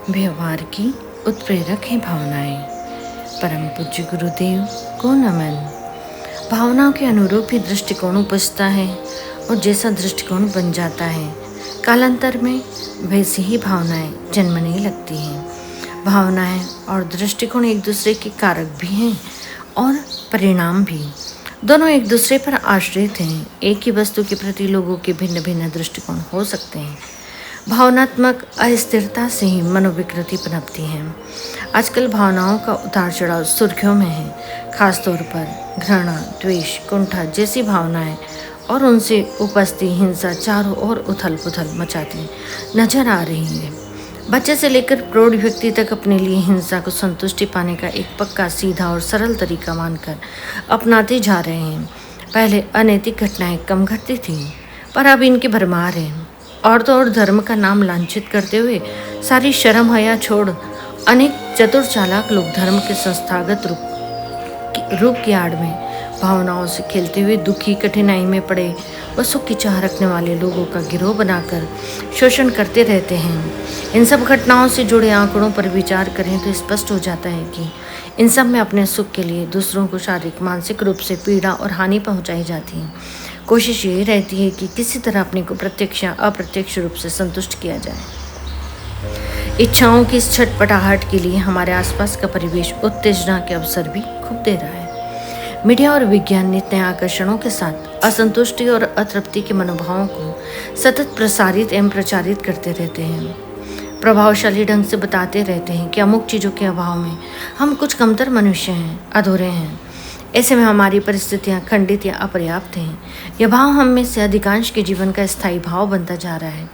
व्यवहार की उत्प्रेरक हैं भावनाएं। परम पूज्य गुरुदेव को नमन। भावनाओं के अनुरूप ही दृष्टिकोण उपजता है और जैसा दृष्टिकोण बन जाता है कालांतर में वैसी ही भावनाएं जन्मने लगती हैं। भावनाएं और दृष्टिकोण एक दूसरे के कारक भी हैं और परिणाम भी। दोनों एक दूसरे पर आश्रित हैं। एक ही वस्तु के प्रति लोगों के भिन्न भिन्न दृष्टिकोण हो सकते हैं। भावनात्मक अस्थिरता से ही मनोविकृति पनपती है। आजकल भावनाओं का उतार चढ़ाव सुर्खियों में है। खासतौर पर घृणा, द्वेष, कुंठा जैसी भावनाएं और उनसे उपजती हिंसा चारों ओर उथल पुथल मचाती नजर आ रही है। बच्चे से लेकर प्रौढ़ व्यक्ति तक अपने लिए हिंसा को संतुष्टि पाने का एक पक्का, सीधा और सरल तरीका मानकर अपनाते जा रहे हैं। पहले अनैतिक घटनाएं कम घटती थीं, पर अब इनकी भरमार है। औरतों और धर्म का नाम लांछित करते हुए सारी शर्म हया छोड़ अनेक चतुर चालाक लोग धर्म के संस्थागत रूप की आड़ में भावनाओं से खेलते हुए दुखी, कठिनाई में पड़े व सुख की चाह रखने वाले लोगों का गिरोह बनाकर शोषण करते रहते हैं। इन सब घटनाओं से जुड़े आंकड़ों पर विचार करें तो स्पष्ट हो जाता है कि इन सब में अपने सुख के लिए दूसरों को शारीरिक, मानसिक रूप से पीड़ा और हानि पहुंचाई जाती है। कोशिश यही रहती है कि किसी तरह अपने को प्रत्यक्ष या अप्रत्यक्ष रूप से संतुष्ट किया जाए। इच्छाओं की इस छटपटाहट के लिए हमारे आसपास का परिवेश उत्तेजना के अवसर भी खूब दे रहा है। मीडिया और विज्ञान नित्य नए आकर्षणों के साथ असंतुष्टि और अतृप्ति के मनोभावों को सतत प्रसारित एवं प्रचारित करते रहते हैं। प्रभावशाली ढंग से बताते रहते हैं कि अमुक चीज़ों के अभाव में हम कुछ कमतर मनुष्य हैं, अधूरे हैं। ऐसे में हमारी परिस्थितियां खंडित या अपर्याप्त हैं। यह भाव हम में से अधिकांश के जीवन का स्थायी भाव बनता जा रहा है।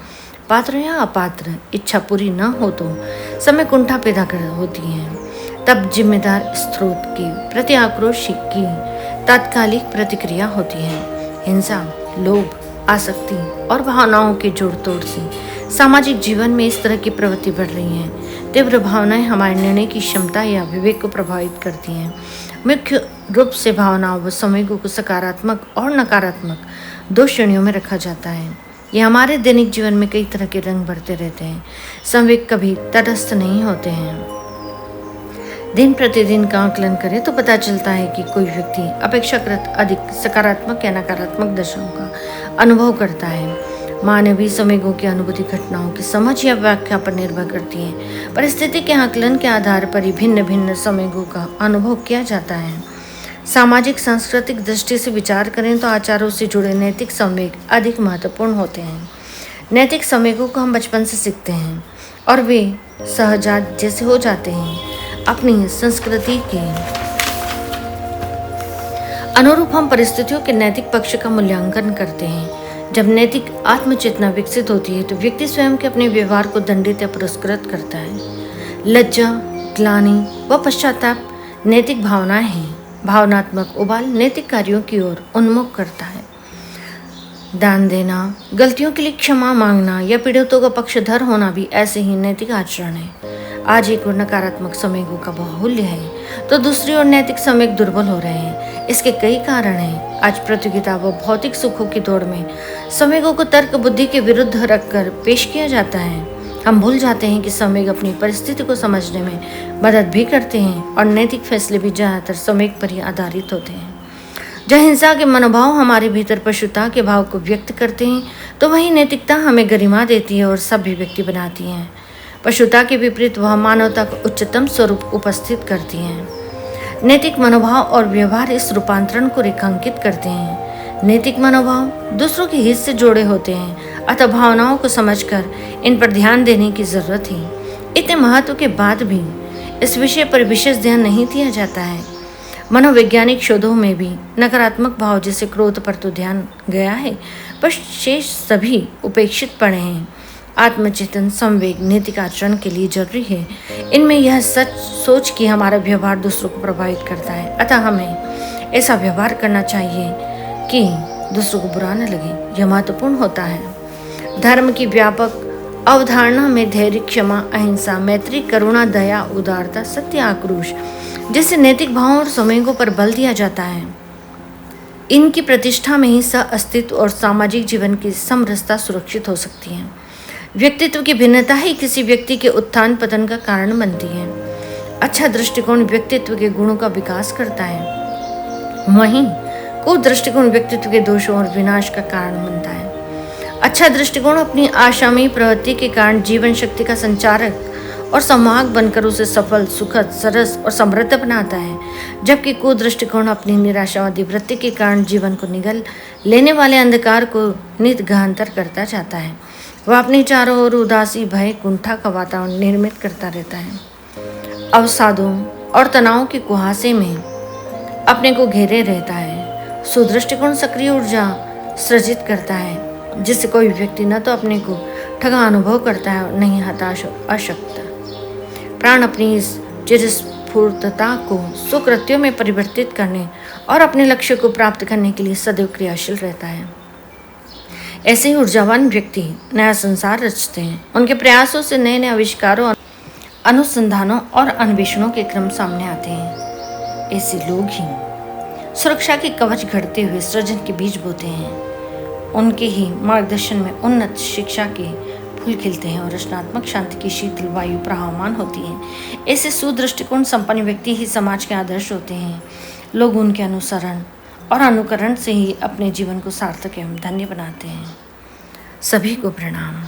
पात्र या अपात्र, इच्छा पूरी न हो तो समय कुंठा पैदा कर होती है। तब जिम्मेदार स्रोत की प्रति आक्रोश की तात्कालिक प्रतिक्रिया होती है। हिंसा, लोभ, आसक्ति और भावनाओं के जोड़ तोड़ से सामाजिक जीवन में इस तरह की प्रवृत्ति बढ़ रही है। तीव्र भावनाएं हमारे निर्णय की क्षमता या विवेक को प्रभावित करती हैं। मुख्य रूप से भावनाओं व संवेगों को सकारात्मक और नकारात्मक दो श्रेणियों में रखा जाता है। ये हमारे दैनिक जीवन में कई तरह के रंग भरते रहते हैं। संवेग कभी तटस्थ नहीं होते हैं। दिन प्रतिदिन का आकलन करें तो पता चलता है कि कोई व्यक्ति अपेक्षाकृत अधिक सकारात्मक या नकारात्मक दशाओं का अनुभव करता है। मानवीय संवेगों की अनुभूति घटनाओं की समझ या व्याख्या पर निर्भर करती है। परिस्थिति के आकलन के आधार पर ही भिन्न भिन्न संवेगों का अनुभव किया जाता है। सामाजिक सांस्कृतिक दृष्टि से विचार करें तो आचारों से जुड़े नैतिक संवेग अधिक महत्वपूर्ण होते हैं। नैतिक संवेगों को हम बचपन से सीखते हैं और वे सहजात जैसे हो जाते हैं। अपनी संस्कृति के अनुरूप हम परिस्थितियों के नैतिक पक्ष का मूल्यांकन करते हैं। जब नैतिक आत्मचेतना विकसित होती है तो व्यक्ति स्वयं के अपने व्यवहार को दंडित या पुरस्कृत करता है। लज्जा, ग्लानि व पश्चाताप नैतिक भावनाएं हैं। भावनात्मक उबाल नैतिक कार्यों की ओर उन्मुख करता है। दान देना, गलतियों के लिए क्षमा मांगना या पीड़ितों का पक्षधर होना भी ऐसे ही नैतिक आचरण है। आज एक ओर नकारात्मक संवेगों का बाहुल्य है तो दूसरी ओर नैतिक संवेग दुर्बल हो रहे हैं। इसके कई कारण हैं। आज प्रतियोगिता व भौतिक सुखों की दौड़ में संवेगों को तर्क बुद्धि के विरुद्ध रखकर पेश किया जाता है। हम भूल जाते हैं कि संवेग अपनी परिस्थिति को समझने में मदद भी करते हैं और नैतिक फैसले भी ज़्यादातर संवेग पर ही आधारित होते हैं। जहाँ हिंसा के मनोभाव हमारे भीतर पशुता के भाव को व्यक्त करते हैं तो वही नैतिकता हमें गरिमा देती है और सभ्य व्यक्ति बनाती है। पशुता के विपरीत वह मानवता का उच्चतम स्वरूप उपस्थित करती हैं। नैतिक मनोभाव और व्यवहार इस रूपांतरण को रेखांकित करते हैं। नैतिक मनोभाव दूसरों के हित से जुड़े होते हैं, अतः भावनाओं को समझकर इन पर ध्यान देने की जरूरत है। इतने महत्व के बाद भी इस विषय पर विशेष ध्यान नहीं दिया जाता है। मनोवैज्ञानिक शोधों में भी नकारात्मक भाव जैसे क्रोध पर तो ध्यान गया है, पर शेष सभी उपेक्षित पड़े हैं। आत्मचेतन संवेग नैतिक आचरण के लिए जरूरी है। इनमें यह सच सोच कि हमारा व्यवहार दूसरों को प्रभावित करता है, अतः हमें ऐसा व्यवहार करना चाहिए कि दूसरों को बुरा न लगे। यह महत्वपूर्ण होता है। धर्म की व्यापक अवधारणा में धैर्य, क्षमा, अहिंसा, मैत्री, करुणा, दया, उदारता, सत्य, आक्रोश जैसे नैतिक भावों और संवेगों पर बल दिया जाता है। इनकी प्रतिष्ठा में ही सह अस्तित्व और सामाजिक जीवन की समरसता सुरक्षित हो सकती है। व्यक्तित्व की भिन्नता ही किसी व्यक्ति के उत्थान पतन का कारण बनती है। अच्छा दृष्टिकोण व्यक्तित्व के गुणों का विकास करता है, वहीं कुदृष्टिकोण व्यक्तित्व के दोषों और विनाश का कारण बनता है। अच्छा दृष्टिकोण अपनी आशामी प्रवृत्ति के कारण जीवन शक्ति का संचारक और संवाहक बनकर उसे सफल, सुखद, सरस और समृद्ध बनाता है, जबकि कुदृष्टिकोण अपनी निराशावादी वृत्ति के कारण जीवन को निगल लेने वाले अंधकार को नित गहनतर करता जाता है। वह अपने चारों ओर उदासी, भय, कुंठा का वातावरण निर्मित करता रहता है, अवसादों और तनाव के कुहासे में अपने को घेरे रहता है। सुदृष्टिकोण सक्रिय ऊर्जा सृजित करता है, जिससे कोई व्यक्ति न तो अपने को ठगा अनुभव करता है और नहीं हताश और अशक्त। प्राण अपनी इस चिरस्फूर्तता को सुकृत्यों में परिवर्तित करने और अपने लक्ष्य को प्राप्त करने के लिए सदैव क्रियाशील रहता है। ऐसे ही ऊर्जावान व्यक्ति नया संसार रचते हैं। उनके प्रयासों से नए नए आविष्कारों, अनुसंधानों और अन्वेषणों के क्रम सामने आते हैं। ऐसे लोग ही सुरक्षा के कवच घड़ते हुए सृजन के बीज बोते हैं। उनके ही मार्गदर्शन में उन्नत शिक्षा के फूल खिलते हैं और रचनात्मक शांति की शीतल वायु प्रवाहमान होती है। ऐसे सुदृष्टिकोण संपन्न व्यक्ति ही समाज के आदर्श होते हैं। लोग उनके अनुसरण और अनुकरण से ही अपने जीवन को सार्थक एवं धन्य बनाते हैं। सभी को प्रणाम।